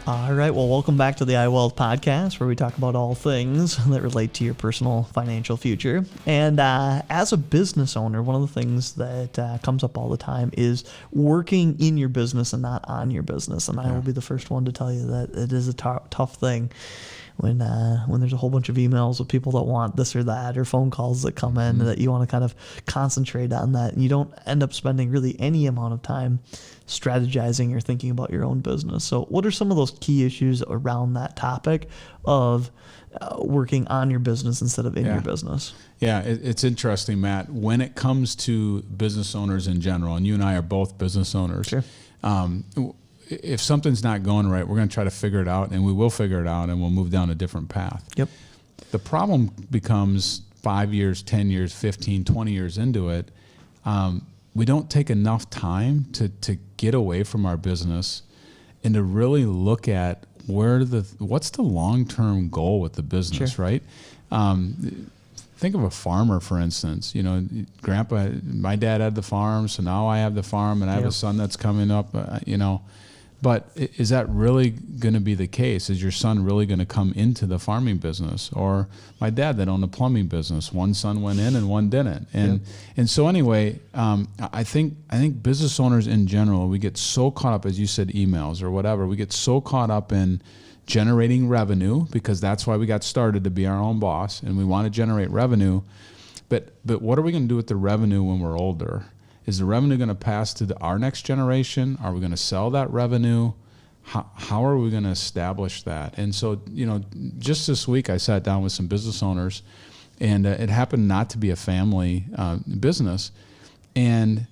All right. Well, welcome back to the iWealth podcast, where we talk about all things that relate to your personal financial future. And as a business owner, one of the things that comes up all the time is working in your business and not on your business. And I will be the first one to tell you that it is a tough thing when there's a whole bunch of emails of people that want this or that, or phone calls that come in that you want to kind of concentrate on that, and you don't end up spending really any amount of time strategizing or thinking about your own business. So what are some of those key issues around that topic of working on your business instead of in your business? Yeah, it's interesting, Matt. When it comes to business owners in general, and you and I are both business owners, Sure. If something's not going right, we're going to try to figure it out, and we will figure it out, and we'll move down a different path. Yep. The problem becomes 5 years, 10 years, 15, 20 years into it. We don't take enough time to get away from our business and to really look at what's the long-term goal with the business, Sure. right? Think of a farmer, for instance. You know, Grandpa, my dad had the farm, so now I have the farm, and I have a son that's coming up, But is that really going to be the case? Is your son really going to come into the farming business? Or my dad that owned a plumbing business, one son went in and one didn't. And so anyway, I think business owners in general, we get so caught up, as you said, emails or whatever. We get so caught up in generating revenue, because that's why we got started, to be our own boss, and we want to generate revenue. But what are we going to do with the revenue when we're older? Is the revenue going to pass to our next generation? Are we going to sell that revenue? How are we going to establish that? And so, just this week I sat down with some business owners, and it happened not to be a family business. And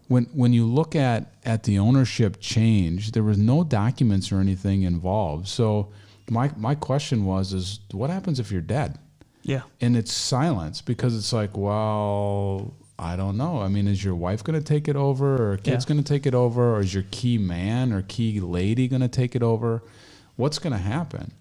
when you look at the ownership change, there was no documents or anything involved. So my question is what happens if you're dead? Yeah. And it's silence, because it's like, well, I don't know. I mean, is your wife going to take it over, or a kid's going to take it over, or is your key man or key lady going to take it over? What's going to happen?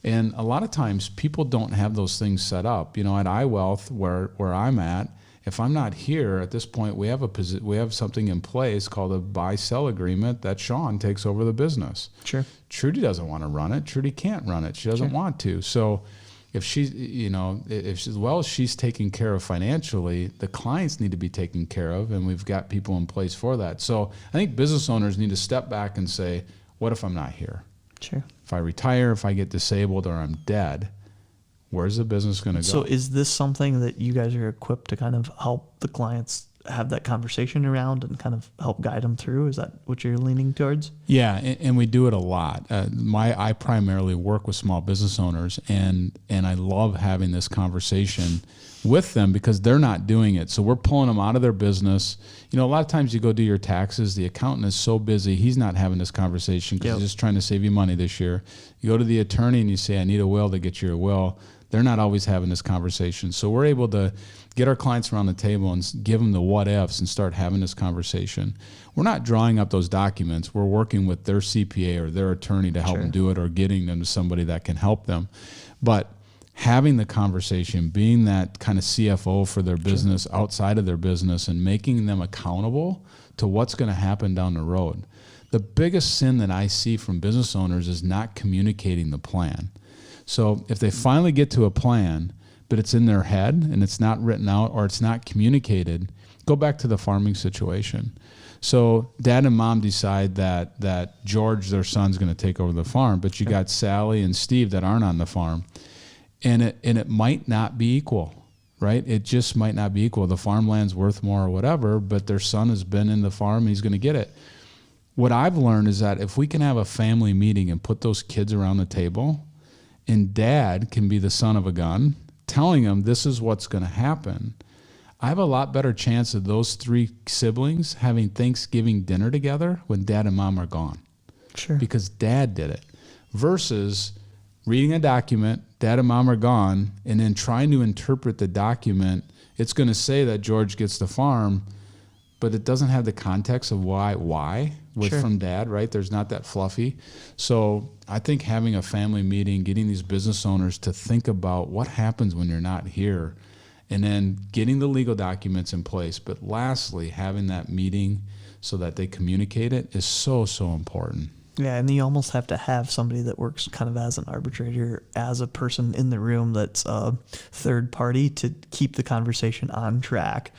And a lot of times people don't have those things set up. At iWealth, where I'm at, if I'm not here at this point, we have something in place called a buy-sell agreement that Sean takes over the business. Sure. Trudy doesn't want to run it. Trudy can't run it. She doesn't want to. So if she's taken care of financially, the clients need to be taken care of, and we've got people in place for that. So I think business owners need to step back and say, what if I'm not here? Sure. If I retire, if I get disabled, or I'm dead, where's the business going to go? So is this something that you guys are equipped to kind of help the clients have that conversation around and kind of help guide them through? Is that what you're leaning towards? Yeah, and we do it a lot. I primarily work with small business owners, and I love having this conversation with them, because they're not doing it. So we're pulling them out of their business. A lot of times you go do your taxes, the accountant is so busy, he's not having this conversation because he's just trying to save you money this year. You go to the attorney and you say, I need a will to get you a will. They're not always having this conversation. So we're able to get our clients around the table and give them the what ifs and start having this conversation. We're not drawing up those documents. We're working with their CPA or their attorney to help them do it, or getting them to somebody that can help them. But having the conversation, being that kind of CFO for their business, outside of their business, and making them accountable to what's going to happen down the road. The biggest sin that I see from business owners is not communicating the plan. So if they finally get to a plan, but it's in their head and it's not written out, or it's not communicated, go back to the farming situation. So dad and mom decide that George, their son's going to take over the farm, but you got Sally and Steve that aren't on the farm, and it might not be equal, right? It just might not be equal. The farmland's worth more or whatever, but their son has been in the farm and he's going to get it. What I've learned is that if we can have a family meeting and put those kids around the table, and dad can be the son of a gun, telling them this is what's going to happen, I have a lot better chance of those three siblings having Thanksgiving dinner together when dad and mom are gone. Sure. Because dad did it. Versus reading a document, dad and mom are gone, and then trying to interpret the document. It's going to say that George gets the farm, but it doesn't have the context of why from dad, right? There's not that fluffy. So I think having a family meeting, getting these business owners to think about what happens when you're not here, and then getting the legal documents in place. But lastly, having that meeting so that they communicate it is so, so important. Yeah, and you almost have to have somebody that works kind of as an arbitrator, as a person in the room that's a third party to keep the conversation on track.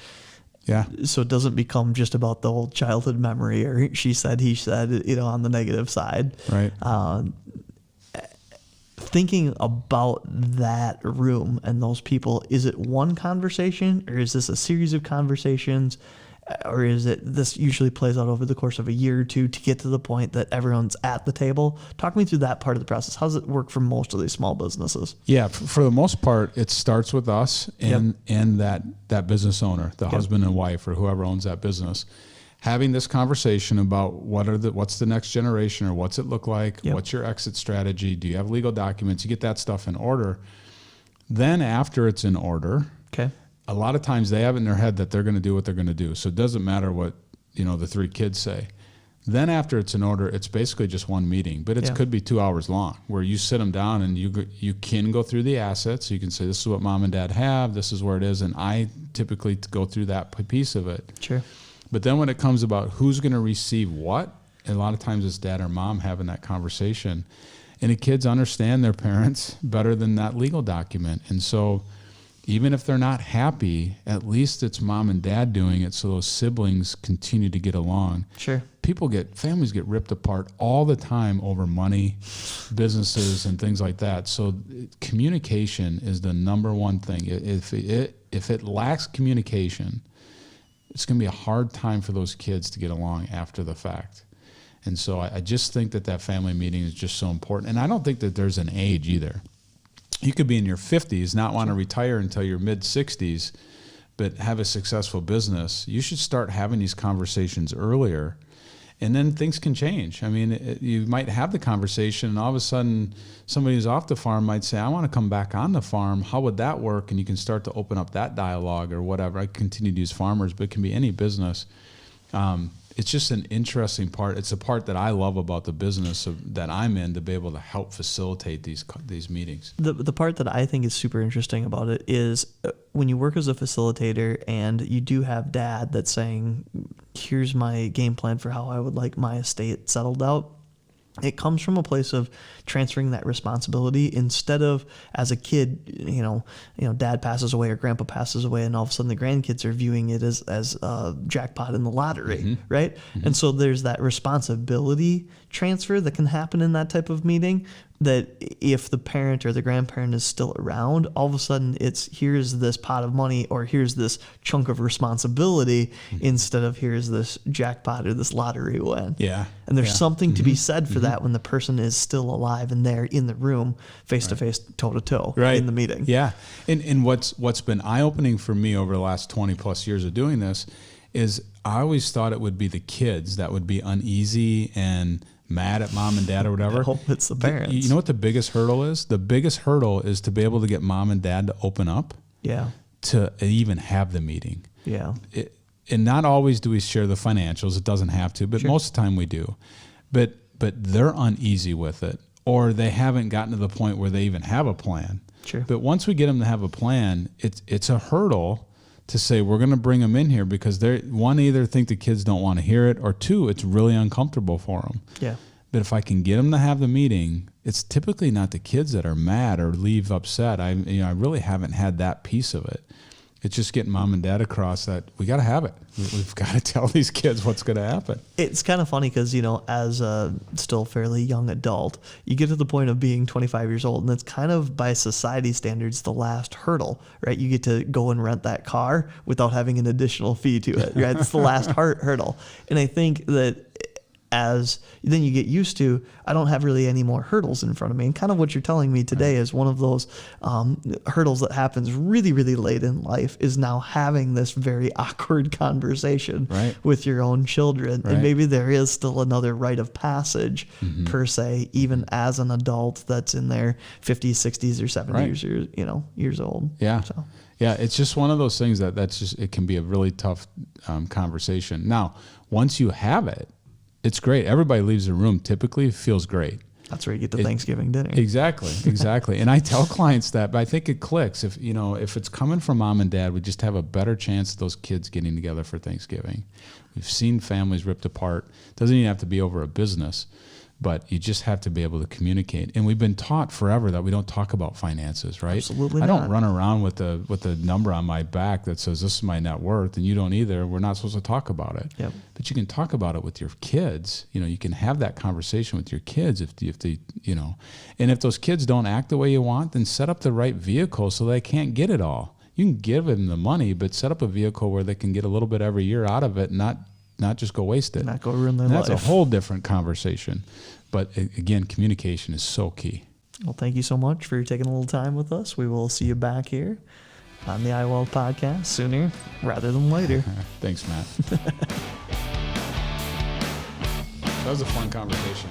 Yeah. So it doesn't become just about the old childhood memory or she said, he said, on the negative side. Right. Thinking about that room and those people, is it one conversation or is this a series of conversations? Or is it this usually plays out over the course of a year or two to get to the point that everyone's at the table? Talk me through that part of the process. How does it work for most of these small businesses? Yeah, for the most part, it starts with us and that business owner, the husband and wife or whoever owns that business, having this conversation about what's the next generation or what's it look like? What's your exit strategy? Do you have legal documents? You get that stuff in order. Then after it's in order, a lot of times they have it in their head that they're going to do what they're going to do. So it doesn't matter what, the three kids say. Then after it's in order, it's basically just one meeting, but it could be 2 hours long where you sit them down and you can go through the assets. You can say, this is what mom and dad have. This is where it is. And I typically go through that piece of it. Sure. But then when it comes about who's going to receive what, a lot of times it's dad or mom having that conversation. And the kids understand their parents better than that legal document. And so even if they're not happy, at least it's mom and dad doing it so those siblings continue to get along. Sure. Families get ripped apart all the time over money, businesses, and things like that. So communication is the number one thing. If it lacks communication, it's going to be a hard time for those kids to get along after the fact. And so I just think that family meeting is just so important. And I don't think that there's an age either. You could be in your 50s, not want to retire until your mid-60s, but have a successful business. You should start having these conversations earlier, and then things can change. I mean, you might have the conversation, and all of a sudden, somebody who's off the farm might say, I want to come back on the farm. How would that work? And you can start to open up that dialogue or whatever. I continue to use farmers, but it can be any business. It's just an interesting part. It's a part that I love about the business that I'm in, to be able to help facilitate these meetings. The part that I think is super interesting about it is when you work as a facilitator and you do have dad that's saying, here's my game plan for how I would like my estate settled out. It comes from a place of transferring that responsibility instead of, as a kid, dad passes away or grandpa passes away, and all of a sudden the grandkids are viewing it as a jackpot in the lottery, right? Mm-hmm. And so there's that responsibility transfer that can happen in that type of meeting, that if the parent or the grandparent is still around, all of a sudden it's, here's this pot of money or here's this chunk of responsibility instead of here's this jackpot or this lottery win. Yeah. And there's something to be said for that when the person is still alive and they're in the room, face to face, toe to toe, in the meeting. Yeah. And what's been eye-opening for me over the last 20 plus years of doing this is I always thought it would be the kids that would be uneasy and mad at mom and dad or whatever. I hope it's the parents. You know what the biggest hurdle is? The biggest hurdle is to be able to get mom and dad to open up. Yeah. To even have the meeting. Yeah. And not always do we share the financials. It doesn't have to, but most of the time we do. But they're uneasy with it, or they haven't gotten to the point where they even have a plan. Sure. But once we get them to have a plan, it's a hurdle to say we're going to bring them in here because they're, one, either think the kids don't want to hear it, or two, it's really uncomfortable for them. Yeah. But if I can get them to have the meeting, it's typically not the kids that are mad or leave upset. I really haven't had that piece of it. It's just getting mom and dad across that we got to have it. We've got to tell these kids what's going to happen. It's kind of funny because, as a still fairly young adult, you get to the point of being 25 years old, and it's kind of, by society standards, the last hurdle, right? You get to go and rent that car without having an additional fee to it, right? It's the last hurdle. And I think that as then you get used to, I don't have really any more hurdles in front of me. And kind of what you're telling me today is one of those hurdles that happens really, really late in life is now having this very awkward conversation with your own children. And maybe there is still another rite of passage per se, even as an adult that's in their 50s, 60s, or 70s, years old. Yeah. So. Yeah. It's just one of those things that's just, it can be a really tough conversation. Now, once you have it, it's great. Everybody leaves the room typically feels great. That's where you get the Thanksgiving dinner. Exactly. And I tell clients that, but I think it clicks. If it's coming from mom and dad, we just have a better chance of those kids getting together for Thanksgiving. We've seen families ripped apart. Doesn't even have to be over a business, but you just have to be able to communicate. And we've been taught forever that we don't talk about finances, right? Absolutely I not. don't run around with a number on my back that says this is my net worth, and you don't either. We're not supposed to talk about it. Yep. But you can talk about it with your kids. You can have that conversation with your kids if they, and if those kids don't act the way you want, then set up the right vehicle so they can't get it all. You can give them the money, but set up a vehicle where they can get a little bit every year out of it and not just go waste it. Not go ruin their life. That's a whole different conversation. But again, communication is so key. Well, thank you so much for taking a little time with us. We will see you back here on the iWealth podcast sooner rather than later. Thanks, Matt. That was a fun conversation.